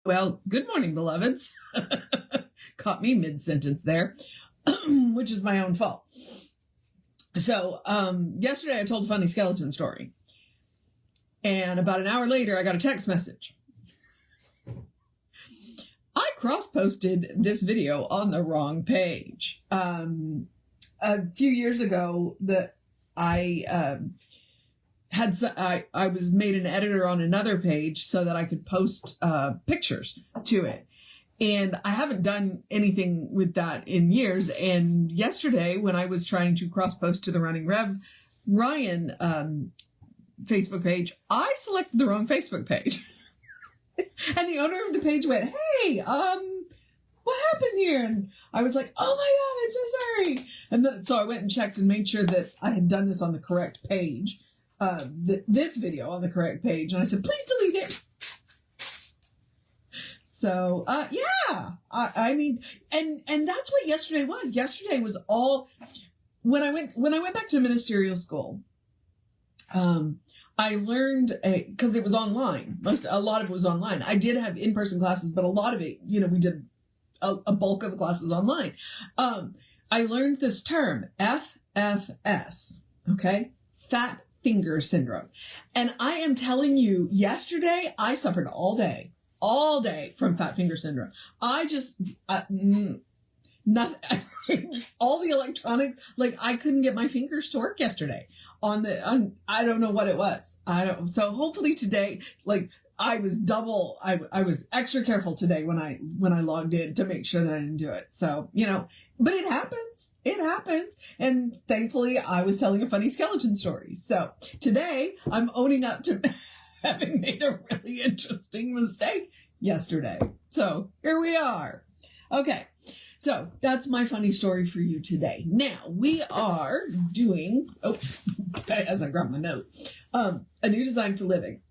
Well, good morning, beloveds. Caught me mid-sentence there, which is my own fault. So, yesterday I told a funny skeleton story. And about an hour later, I got a text message. I cross-posted this video on the wrong page. A few years ago, I was made an editor on another page so that I could post pictures to it. And I haven't done anything with that in years. And yesterday, when I was trying to cross-post to the Running Rev Ryan Facebook page, I selected the wrong Facebook page. And the owner of the page went, "Hey, what happened here?" And I was like, "Oh my God, I'm so sorry." And then, so I went and checked and made sure that I had done this on the correct page. This video on the correct page, and I said, "Please delete it." So, yeah, I mean, and that's what yesterday was. Yesterday was all when I went back to ministerial school. I learned because it was online. A lot of it was online. I did have in-person classes, but a lot of it, we did a bulk of the classes online. I learned this term, FFS. Okay, fat finger syndrome. And I am telling you, yesterday I suffered all day from fat finger syndrome. I just, nothing, all the electronics, like I couldn't get my fingers to work yesterday I don't know what it was. So hopefully today, like I was I was extra careful today when I logged in to make sure that I didn't do it. So, but it happens. And thankfully I was telling a funny skeleton story. So today I'm owning up to having made a really interesting mistake yesterday. So here we are. Okay. So that's my funny story for you today. Now we are doing, as I grab my note, a new design for living.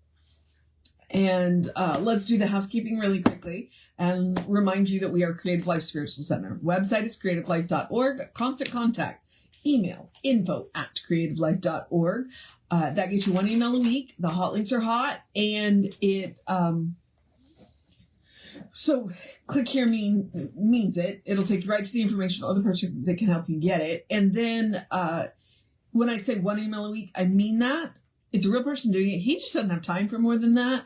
And let's do the housekeeping really quickly and remind you that we are Creative Life Spiritual Center. Website is creativelife.org. Constant contact. Email info@creativelife.org. That gets you one email a week. The hot links are hot, and it so click here means it. It'll take you right to the information of the other person that can help you get it. And then when I say one email a week, I mean that. It's a real person doing it. He just doesn't have time for more than that.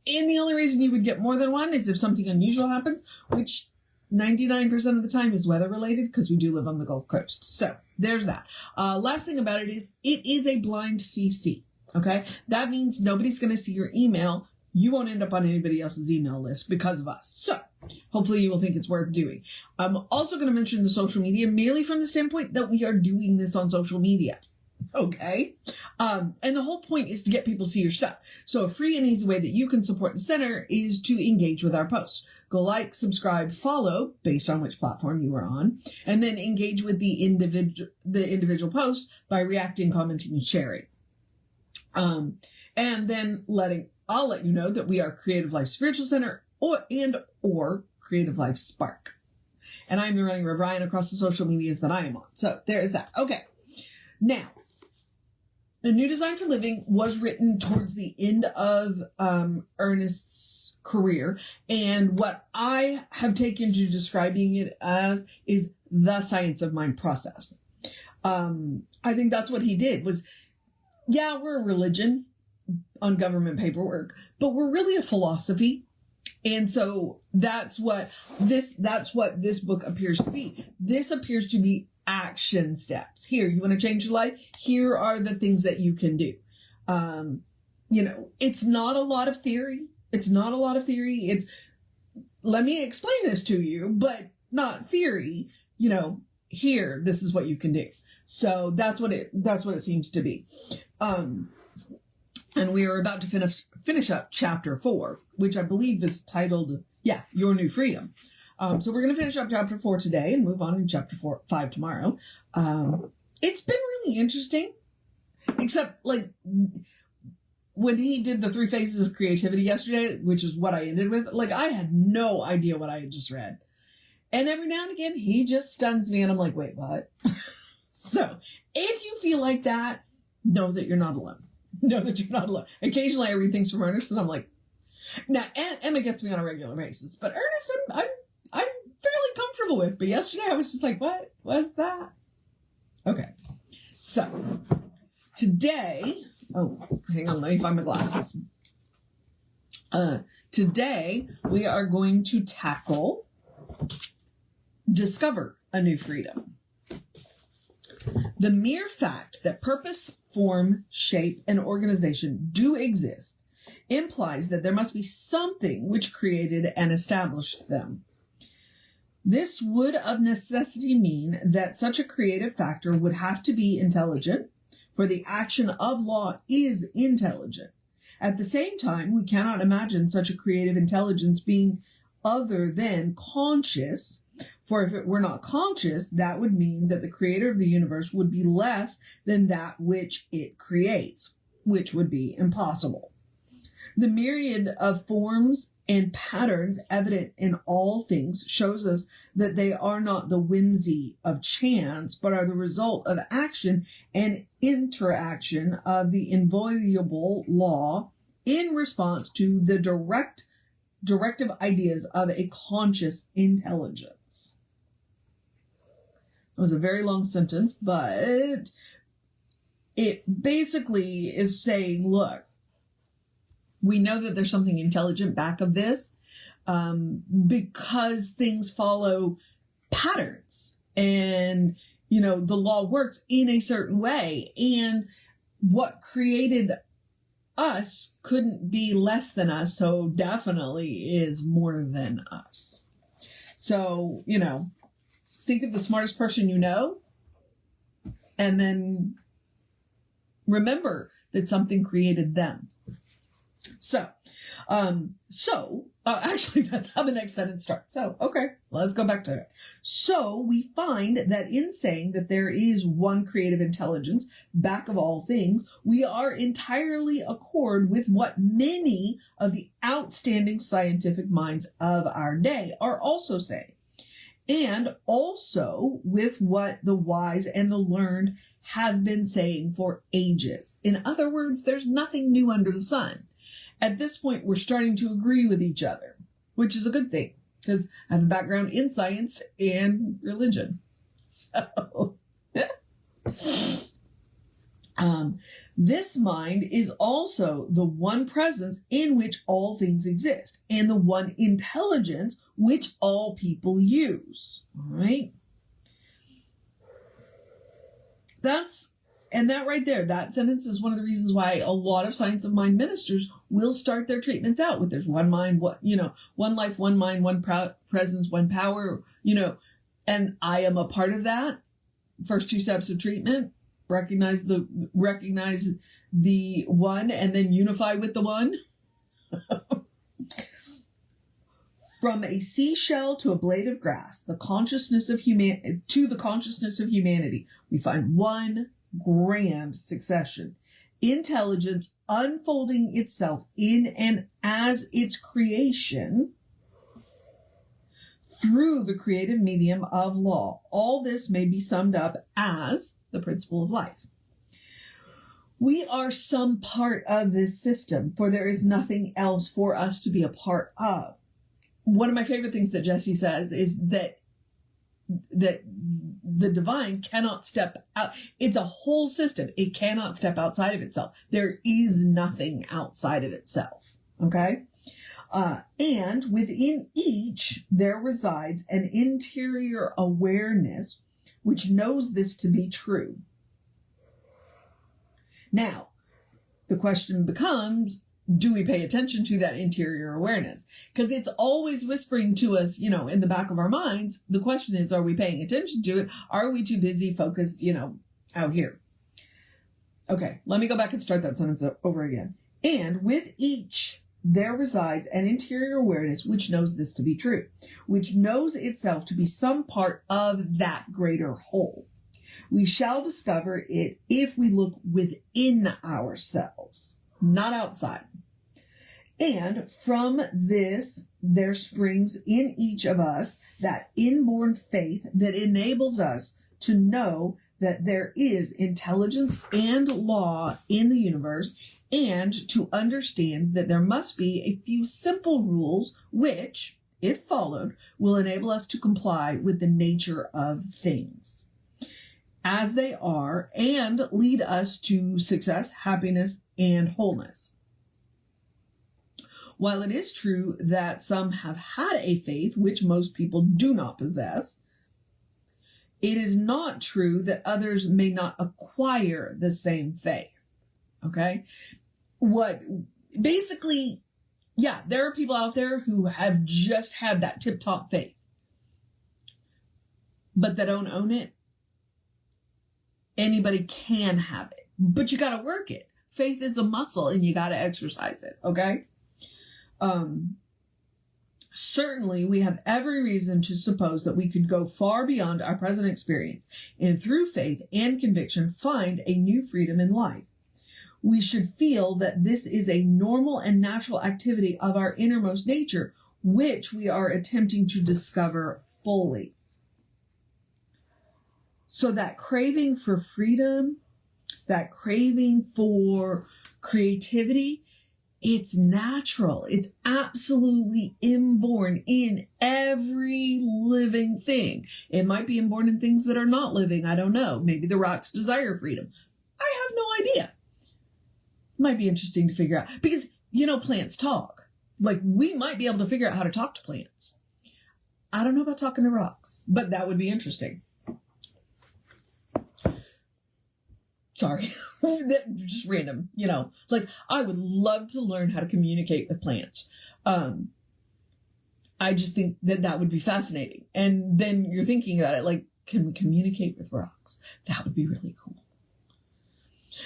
And the only reason you would get more than one is if something unusual happens, which 99% of the time is weather related because we do live on the Gulf Coast. So there's that. Last thing about it is a blind CC. Okay. That means nobody's going to see your email. You won't end up on anybody else's email list because of us. So hopefully you will think it's worth doing. I'm also going to mention the social media merely from the standpoint that we are doing this on social media. Okay. And the whole point is to get people to see your stuff. So a free and easy way that you can support the center is to engage with our posts. Go like, subscribe, follow based on which platform you are on, and then engage with the individual post by reacting, commenting, and sharing. And then I'll let you know that we are Creative Life Spiritual Center or Creative Life Spark. And I'm the Running Rev Ryan across the social medias that I am on. So there's that. Okay. Now, the new design for living was written towards the end of Ernest's career. And what I have taken to describing it as is the science of mind process. I think that's what he did was, yeah, we're a religion on government paperwork, but we're really a philosophy. And so that's what this book appears to be. This appears to be action steps. Here, you want to change your life? Here are the things that you can do. It's not a lot of theory. It's let me explain this to you, but not theory. Here, this is what you can do. So that's what it seems to be. And we are about to finish up chapter 4, which I believe is titled, Your New Freedom. So we're going to finish up chapter 4 today and move on to chapter 5 tomorrow. It's been really interesting, except like when he did the 3 phases of creativity yesterday, which is what I ended with, like I had no idea what I had just read. And every now and again, he just stuns me and I'm like, wait, what? So if you feel like that, know that you're not alone. Know that you're not alone. Occasionally I read things from Ernest and I'm like, Now, Emma gets me on a regular basis, but Ernest, I'm fairly comfortable with. But yesterday I was just like, what was that? Okay. So, today, hang on, let me find my glasses. Today, we are going to tackle discover a new freedom. The mere fact that purpose, form, shape, and organization do exist implies that there must be something which created and established them. This would of necessity mean that such a creative factor would have to be intelligent, for the action of law is intelligent. At the same time, we cannot imagine such a creative intelligence being other than conscious, for if it were not conscious, that would mean that the creator of the universe would be less than that which it creates, which would be impossible. The myriad of forms and patterns evident in all things shows us that they are not the whimsy of chance, but are the result of action and interaction of the inviolable law in response to the directive ideas of a conscious intelligence. It was a very long sentence, but it basically is saying, look, we know that there's something intelligent back of this because things follow patterns and, the law works in a certain way. And what created us couldn't be less than us, so definitely is more than us. So, think of the smartest person you know, and then remember that something created them. Actually, that's how the next sentence starts. So, okay, let's go back to it. So, we find that in saying that there is one creative intelligence back of all things, we are entirely accord with what many of the outstanding scientific minds of our day are also saying, and also with what the wise and the learned have been saying for ages. In other words, there's nothing new under the sun. At this point, we're starting to agree with each other, which is a good thing, because I have a background in science and religion. So, this mind is also the one presence in which all things exist, and the one intelligence which all people use. All right? That right there, that sentence is one of the reasons why a lot of science of mind ministers will start their treatments out with there's one mind, one life, one mind, one presence, one power, and I am a part of that. First 2 steps of treatment, recognize the one and then unify with the one. From a seashell to a blade of grass, the consciousness of humanity, we find one grand succession. Intelligence unfolding itself in and as its creation through the creative medium of law. All this may be summed up as the principle of life. We are some part of this system, for there is nothing else for us to be a part of. One of my favorite things that Jesse says is that the divine cannot step out. It's a whole system. It cannot step outside of itself. There is nothing outside of itself. Okay? And within each, there resides an interior awareness which knows this to be true. Now, the question becomes, do we pay attention to that interior awareness? Because it's always whispering to us, in the back of our minds. The question is, are we paying attention to it? Are we too busy focused, out here? Okay, let me go back and start that sentence over again. And with each, there resides an interior awareness which knows this to be true, which knows itself to be some part of that greater whole. We shall discover it if we look within ourselves, not outside. And from this, there springs in each of us that inborn faith that enables us to know that there is intelligence and law in the universe, and to understand that there must be a few simple rules which, if followed, will enable us to comply with the nature of things as they are and lead us to success, happiness, and wholeness. While it is true that some have had a faith which most people do not possess, it is not true that others may not acquire the same faith. Okay? There are people out there who have just had that tip-top faith, but they don't own it. Anybody can have it, but you got to work it. Faith is a muscle and you got to exercise it. Okay? Certainly, we have every reason to suppose that we could go far beyond our present experience and through faith and conviction find a new freedom in life. We should feel that this is a normal and natural activity of our innermost nature, which we are attempting to discover fully. So that craving for freedom, that craving for creativity, it's natural. It's absolutely inborn in every living thing. It might be inborn in things that are not living. I don't know. Maybe the rocks desire freedom. I have no idea. Might be interesting to figure out because, plants talk. Like we might be able to figure out how to talk to plants. I don't know about talking to rocks, but that would be interesting. Sorry, just random, like I would love to learn how to communicate with plants. I just think that would be fascinating. And then you're thinking about it, like, can we communicate with rocks? That would be really cool.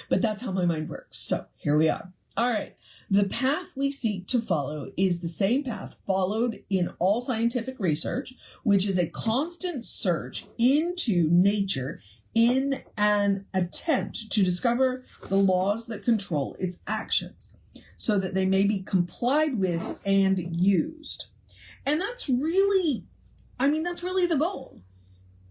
But that's how my mind works. So here we are. All right. The path we seek to follow is the same path followed in all scientific research, which is a constant search into nature in an attempt to discover the laws that control its actions so that they may be complied with and used. And that's really the goal.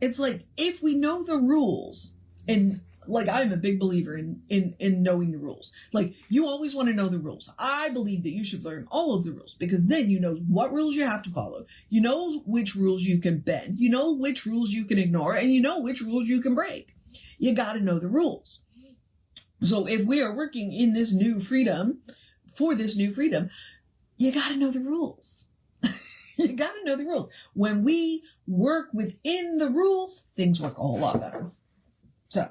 It's like, if we know the rules, and like, I'm a big believer in knowing the rules. Like, you always want to know the rules. I believe that you should learn all of the rules because then you know what rules you have to follow. You know which rules you can bend. You know which rules you can ignore, and you know which rules you can break. You got to know the rules. So if we are working in this new freedom, for this new freedom, you got to know the rules. You got to know the rules. When we work within the rules, things work a whole lot better. So,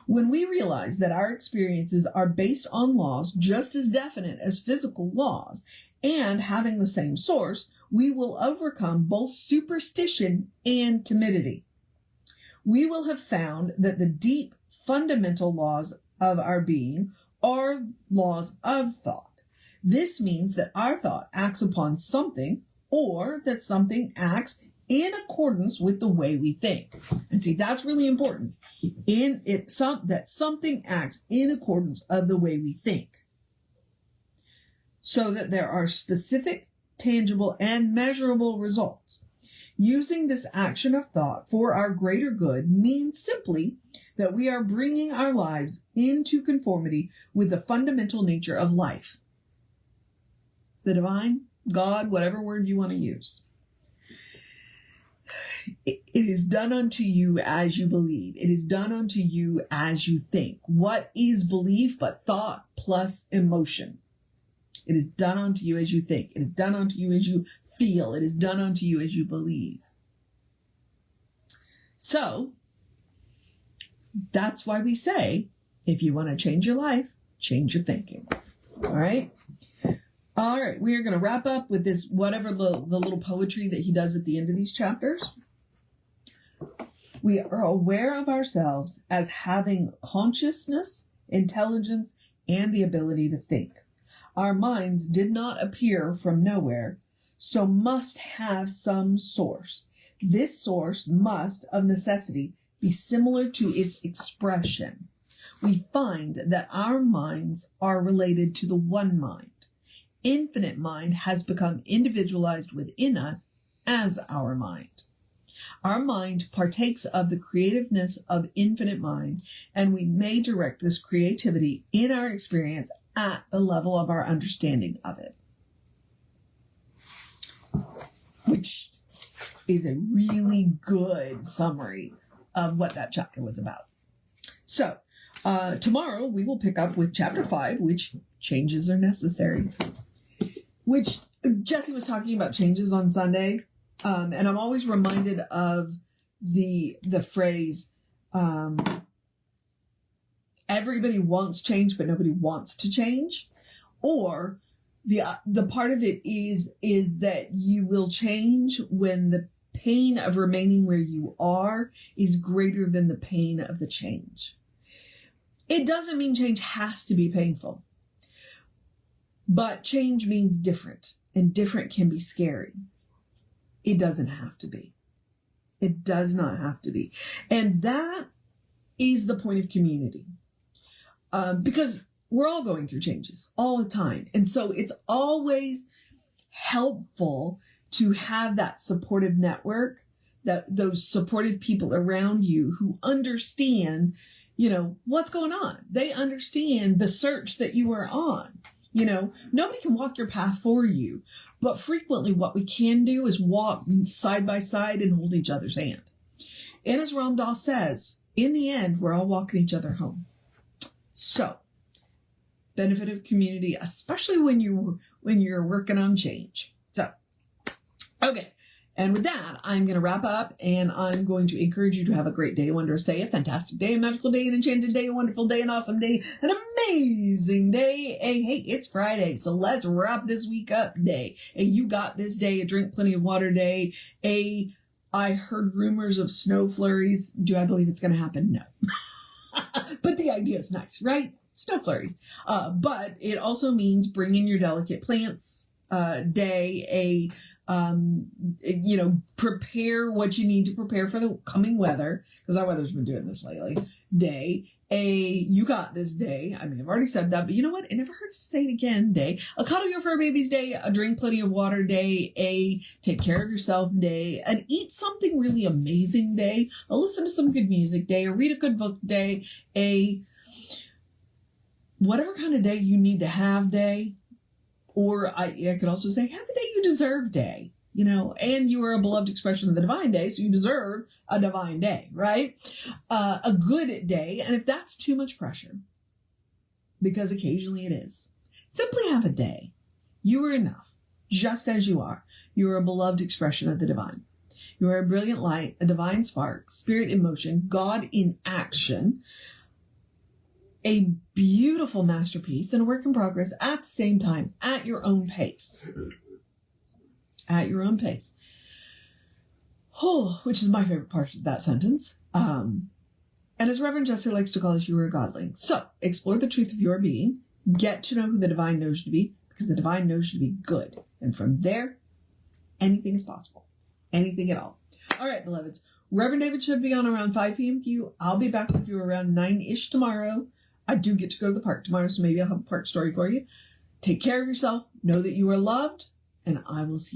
when we realize that our experiences are based on laws just as definite as physical laws and having the same source, we will overcome both superstition and timidity. We will have found that the deep fundamental laws of our being are laws of thought. This means that our thought acts upon something, or that something acts in accordance with the way we think. And see, that's really important. That something acts in accordance of the way we think. So that there are specific, tangible, and measurable results. Using this action of thought for our greater good means simply that we are bringing our lives into conformity with the fundamental nature of life. The divine, God, whatever word you want to use. It is done unto you as you believe. It is done unto you as you think. What is belief but thought plus emotion? It is done unto you as you think. It is done unto you as you feel. It is done unto you as you believe. So, that's why we say, if you want to change your life, change your thinking. All right? All right, we are going to wrap up with this, whatever the little poetry that he does at the end of these chapters. We are aware of ourselves as having consciousness, intelligence, and the ability to think. Our minds did not appear from nowhere, so must have some source. This source must, of necessity, be similar to its expression. We find that our minds are related to the one mind. Infinite mind has become individualized within us as our mind. Our mind partakes of the creativeness of infinite mind, and we may direct this creativity in our experience at the level of our understanding of it. Which is a really good summary of what that chapter was about. So, tomorrow we will pick up with chapter 5, which changes are necessary. Which Jesse was talking about changes on Sunday. And I'm always reminded of the phrase, everybody wants change, but nobody wants to change. Or the part of it is that you will change when the pain of remaining where you are is greater than the pain of the change. It doesn't mean change has to be painful, but change means different, and different can be scary. It doesn't have to be. It does not have to be. And that is the point of community. Because we're all going through changes all the time. And so it's always helpful to have that supportive network, those supportive people around you who understand, what's going on. They understand the search that you are on. Nobody can walk your path for you, but frequently what we can do is walk side by side and hold each other's hand. And as Ram Dass says, in the end, we're all walking each other home. So, benefit of community, especially when you're working on change. So, okay. And with that, I'm going to wrap up, and I'm going to encourage you to have a great day, a wondrous day, a fantastic day, a magical day, an enchanted day, a wonderful day, an awesome day, an amazing day. Hey, it's Friday, so let's wrap this week up day. A you got this day, a drink plenty of water day, I heard rumors of snow flurries. Do I believe it's going to happen? No. But the idea is nice, right? Snow flurries. But it also means bring in your delicate plants day, prepare what you need to prepare for the coming weather, because our weather's been doing this lately. Day, you got this day. I mean, I've already said that, but you know what? It never hurts to say it again. Day, a cuddle your fur babies day, a drink plenty of water day, take care of yourself day, an eat something really amazing day, a listen to some good music day, a read a good book day, whatever kind of day you need to have day. Or I could also say, have the day you deserve day, and you are a beloved expression of the divine day, so you deserve a divine day, right? A good day, and if that's too much pressure, because occasionally it is, simply have a day. You are enough, just as you are. You are a beloved expression of the divine. You are a brilliant light, a divine spark, spirit in motion, God in action, a beautiful masterpiece and a work in progress at the same time, at your own pace. At your own pace. Oh, which is my favorite part of that sentence. And as Reverend Jesse likes to call us, you are a godling. So, explore the truth of your being. Get to know who the divine knows you to be, because the divine knows you to be good. And from there, anything is possible. Anything at all. All right, beloveds. Reverend David should be on around 5 p.m. with you. I'll be back with you around 9-ish tomorrow. I do get to go to the park tomorrow, so maybe I'll have a park story for you. Take care of yourself. Know that you are loved, and I will see you